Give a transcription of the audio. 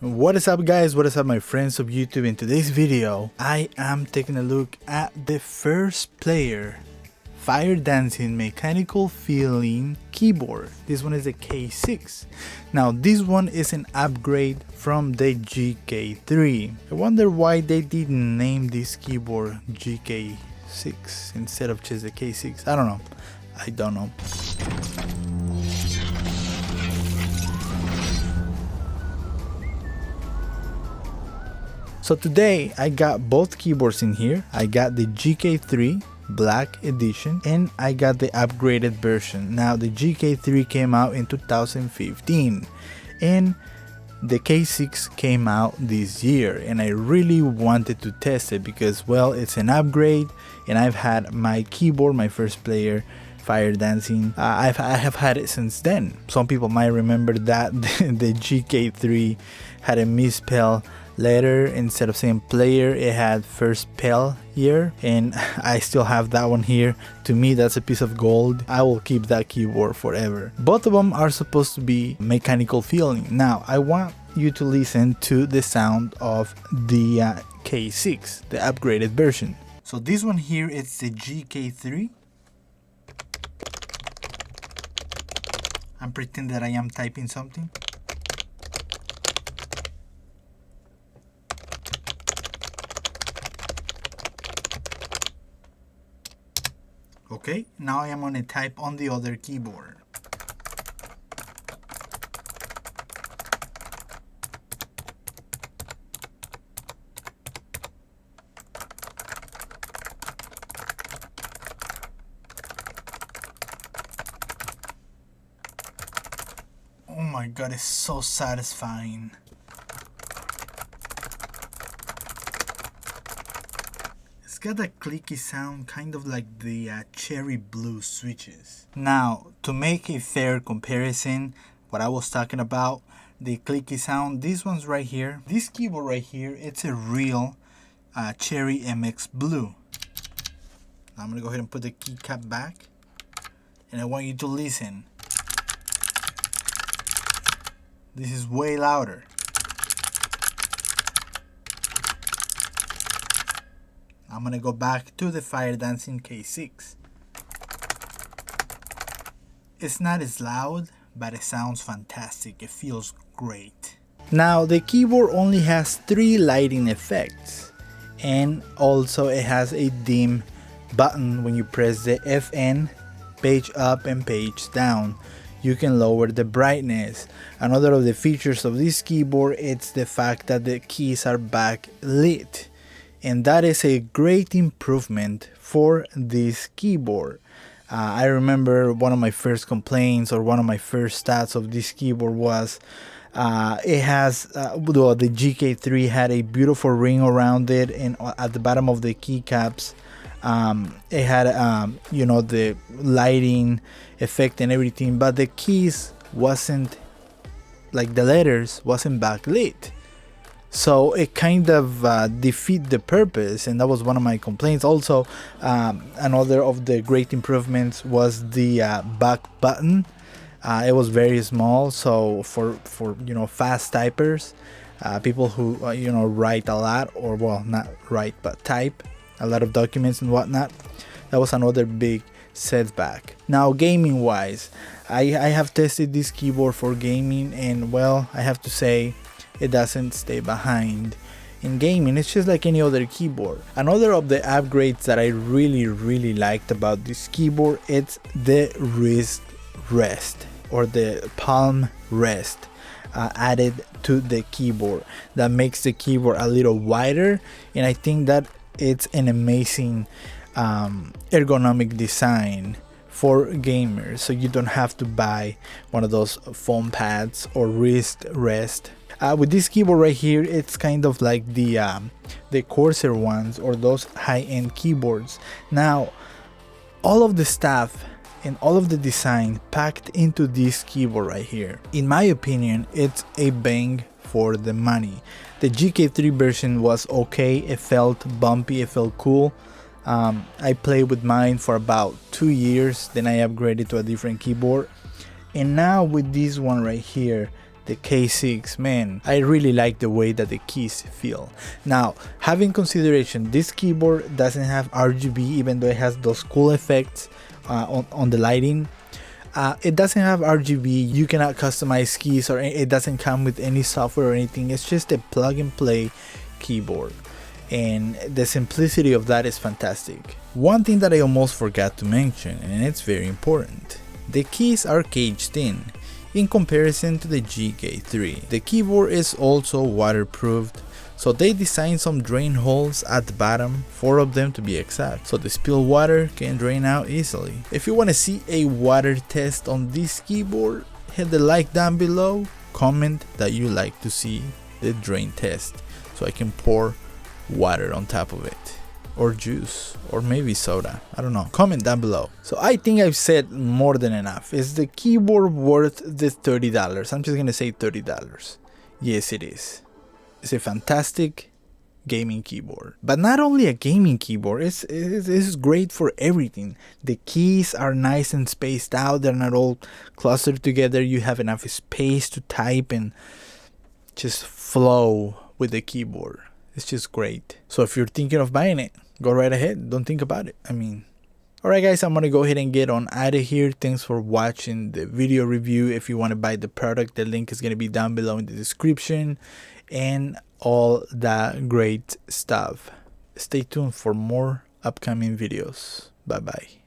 What is up guys, what is up my friends of YouTube? In today's video I am taking a look at the 1STPLAYER fire dancing mechanical feeling keyboard. This one is a K6. Now this one is an upgrade from the GK3. I wonder why they didn't name this keyboard GK6 instead of just the K6. I don't know. So today I got both keyboards in here. I got the GK3 Black Edition and I got the upgraded version. Now the GK3 came out in 2015 and the K6 came out this year, and I really wanted to test it because, well, it's an upgrade and I've had my keyboard, my 1STPLAYER fire dancing. I have had it since then. Some people might remember that the GK3 had a misspell letter. Instead of saying player, it had 1STPLAYER, and I still have that one here. To me, that's a piece of gold. I will keep that keyboard forever. Both of them are supposed to be mechanical feeling. Now I want you to listen to the sound of the K6, the upgraded version. So this one here, it's the GK3. I'm pretending that I am typing something. Okay, now I am going to type on the other keyboard. Oh my god, it's so satisfying. It's got a clicky sound, kind of like the cherry blue switches. Now, to make a fair comparison, what I was talking about, the clicky sound, these ones right here, this keyboard right here, it's a real cherry MX blue. Now I'm gonna go ahead and put the keycap back, and I want you to listen. This is way louder. I'm gonna go back to the fire dancing K6. It's not as loud, but it sounds fantastic. It feels great. Now the keyboard only has 3 lighting effects, and also it has a dim button. When you press the FN, page up and page down, you can lower the brightness. Another of the features of this keyboard, it's the fact that the keys are backlit, and that is a great improvement for this keyboard. I remember one of my first complaints, or one of my first stats of this keyboard was it has well, the GK3 had a beautiful ring around it, and at the bottom of the keycaps it had you know, the lighting effect and everything, but the keys wasn't, like the letters wasn't backlit. So it kind of defeat the purpose, and that was one of my complaints. Also, another of the great improvements was the back button. It was very small, so for you know, fast typers, people who you know, write a lot, or well, not write but type a lot of documents and whatnot, that was another big setback. Now gaming wise, I have tested this keyboard for gaming, and well, I have to say it doesn't stay behind in gaming. It's just like any other keyboard. Another of the upgrades that I really liked about this keyboard, it's the wrist rest, or the palm rest added to the keyboard. That makes the keyboard a little wider, and I think that it's an amazing ergonomic design for gamers, so you don't have to buy one of those foam pads or wrist rest. With this keyboard right here, it's kind of like the Corsair ones, or those high-end keyboards. Now all of the stuff and all of the design packed into this keyboard right here, in my opinion, it's a bang for the money. The GK3 version was okay. It felt bumpy, it felt cool. I played with mine for about 2 years, then I upgraded to a different keyboard, and now with this one right here, the the K6, man, I really like the way that the keys feel. Now, having consideration, this keyboard doesn't have RGB, even though it has those cool effects on the lighting. It doesn't have RGB, you cannot customize keys, or it doesn't come with any software or anything. It's just a plug and play keyboard, and the simplicity of that is fantastic. One thing that I almost forgot to mention, and it's very important, the keys are caged in comparison to the GK3. The keyboard is also waterproofed, so they designed some drain holes at the bottom, 4 of them to be exact, so the spilled water can drain out easily. If you want to see a water test on this keyboard, hit the like down below, comment that you like to see the drain test, so I can pour water on top of it, or juice, or maybe soda, I don't know. Comment down below. So I think I've said more than enough. Is the keyboard worth the $30? I'm just gonna say $30. Yes, it is. It's a fantastic gaming keyboard, but not only a gaming keyboard, it's great for everything. The keys are nice and spaced out, they're not all clustered together. You have enough space to type and just flow with the keyboard. It's just great. So if you're thinking of buying it, go right ahead. Don't think about it. I mean, alright guys, I'm gonna go ahead and get on out of here. Thanks for watching the video review. If you want to buy the product, the link is gonna be down below in the description and all that great stuff. Stay tuned for more upcoming videos. Bye bye.